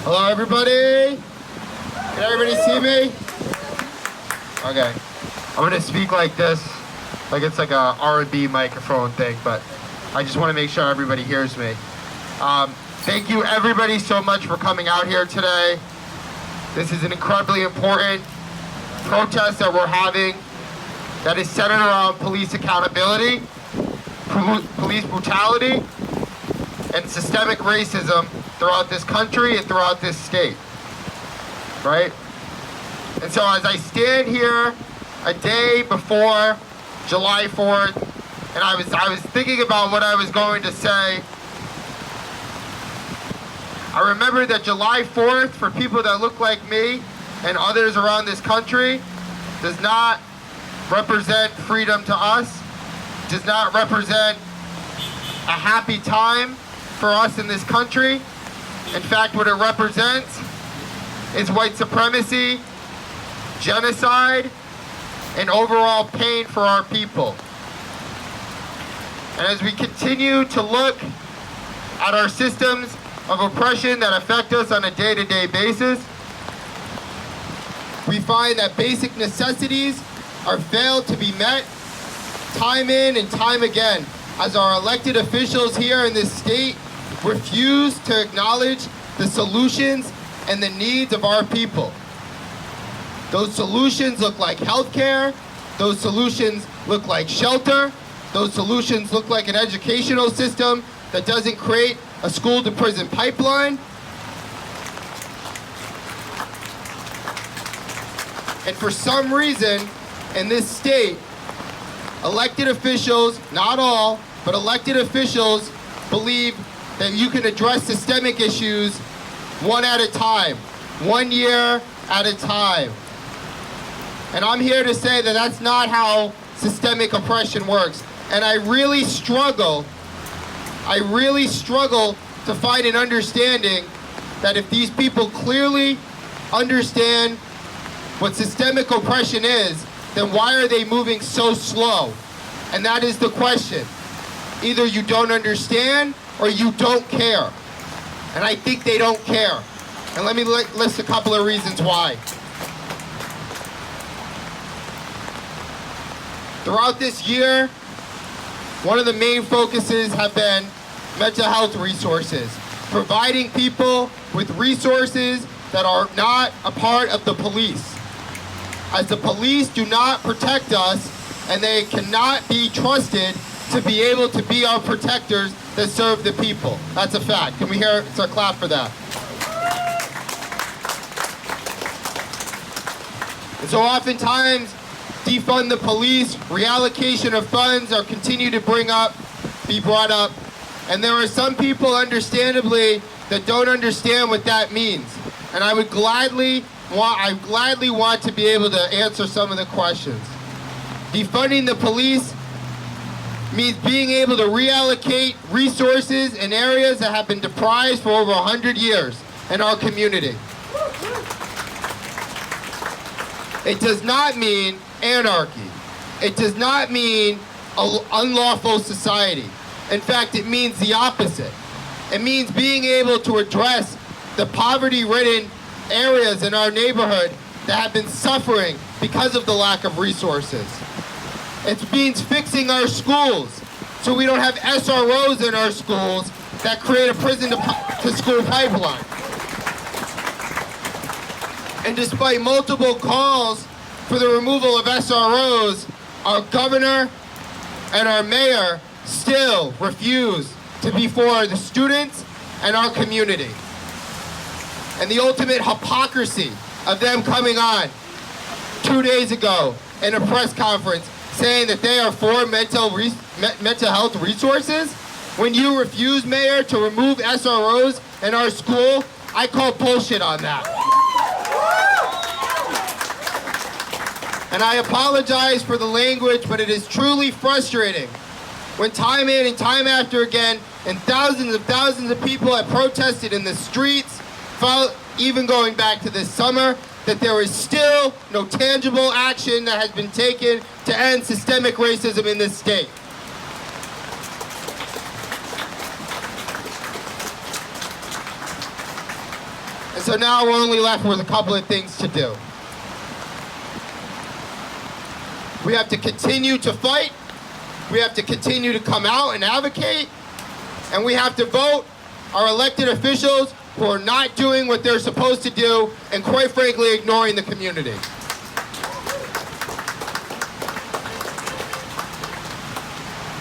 Hello, everybody. Can everybody see me? Okay. I'm gonna speak like this, like it's like a R&B microphone thing, but I just want to make sure everybody hears me. Thank you, everybody, so much for coming out here today. This is an incredibly important protest that we're having that is centered around police accountability, police brutality, and systemic racism throughout this country and throughout this state, right? And so as I stand here a day before July 4th, and I was thinking about what I was going to say, I remember that July 4th, for people that look like me and others around this country, does not represent freedom to us, does not represent a happy time for us in this country. In fact, what it represents is white supremacy, genocide, and overall pain for our people. And as we continue to look at our systems of oppression that affect us on a day-to-day basis, we find that basic necessities are failed to be met time in and time again, as our elected officials here in this state refuse to acknowledge the solutions and the needs of our people. Those solutions look like healthcare, those solutions look like shelter, those solutions look like an educational system that doesn't create a school-to-prison pipeline. And for some reason, in this state, elected officials, not all, but elected officials believe that you can address systemic issues one at a time, 1 year at a time. And I'm here to say that that's not how systemic oppression works. And I really struggle to find an understanding that if these people clearly understand what systemic oppression is, then why are they moving so slow? And that is the question. Either you don't understand or you don't care. And I think they don't care. And let me list a couple of reasons why. Throughout this year, one of the main focuses have been mental health resources, providing people with resources that are not a part of the police. As the police do not protect us, and they cannot be trusted to be able to be our protectors that serve the people. That's a fact. Can we hear a clap for that? And so oftentimes, defund the police, reallocation of funds are continued to be brought up. And there are some people, understandably, that don't understand what that means. And I gladly want to be able to answer some of the questions. Defunding the police means being able to reallocate resources in areas that have been deprived for over 100 years in our community. It does not mean anarchy. It does not mean an unlawful society. In fact, it means the opposite. It means being able to address the poverty-ridden areas in our neighborhood that have been suffering because of the lack of resources. It means fixing our schools so we don't have SROs in our schools that create a prison-to-school pipeline. And despite multiple calls for the removal of SROs, our governor and our mayor still refuse to be for the students and our community. And the ultimate hypocrisy of them coming on 2 days ago in a press conference saying that they are for mental health resources, when you refuse, Mayor, to remove SROs in our school, I call bullshit on that. And I apologize for the language, but it is truly frustrating when time in and time after again, and thousands of people have protested in the streets, even going back to this summer, that there is still no tangible action that has been taken to end systemic racism in this state. And so now we're only left with a couple of things to do. We have to continue to fight. We have to continue to come out and advocate. And we have to vote our elected officials who are not doing what they're supposed to do and, quite frankly, ignoring the community.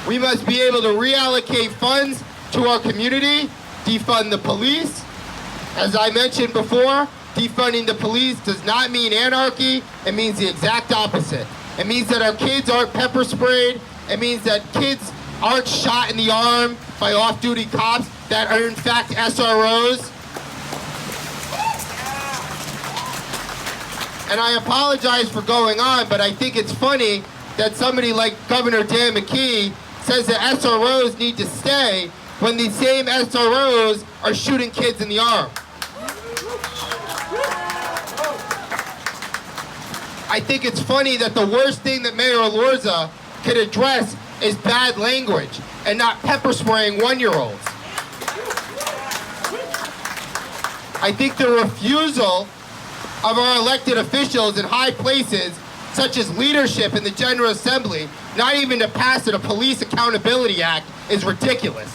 We must be able to reallocate funds to our community, defund the police. As I mentioned before, defunding the police does not mean anarchy. It means the exact opposite. It means that our kids aren't pepper sprayed. It means that kids aren't shot in the arm by off-duty cops that are in fact SROs. And I apologize for going on, but I think it's funny that somebody like Governor Dan McKee says that SROs need to stay when these same SROs are shooting kids in the arm. I think it's funny that the worst thing that Mayor Elorza could address is bad language and not pepper spraying one-year-olds. I think the refusal of our elected officials in high places, such as leadership in the General Assembly, not even to pass a Police Accountability Act, is ridiculous.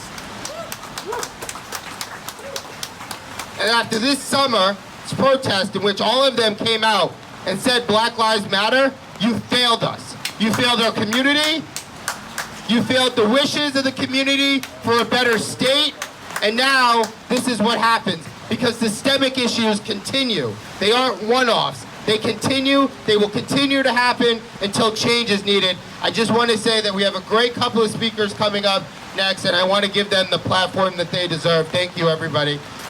And after this summer's protest in which all of them came out and said Black Lives Matter, you failed us. You failed our community. You failed the wishes of the community for a better state. And now this is what happens, because systemic issues continue. They aren't one-offs. They continue. They will continue to happen until change is needed. I just want to say that we have a great couple of speakers coming up next, and I want to give them the platform that they deserve. Thank you, everybody.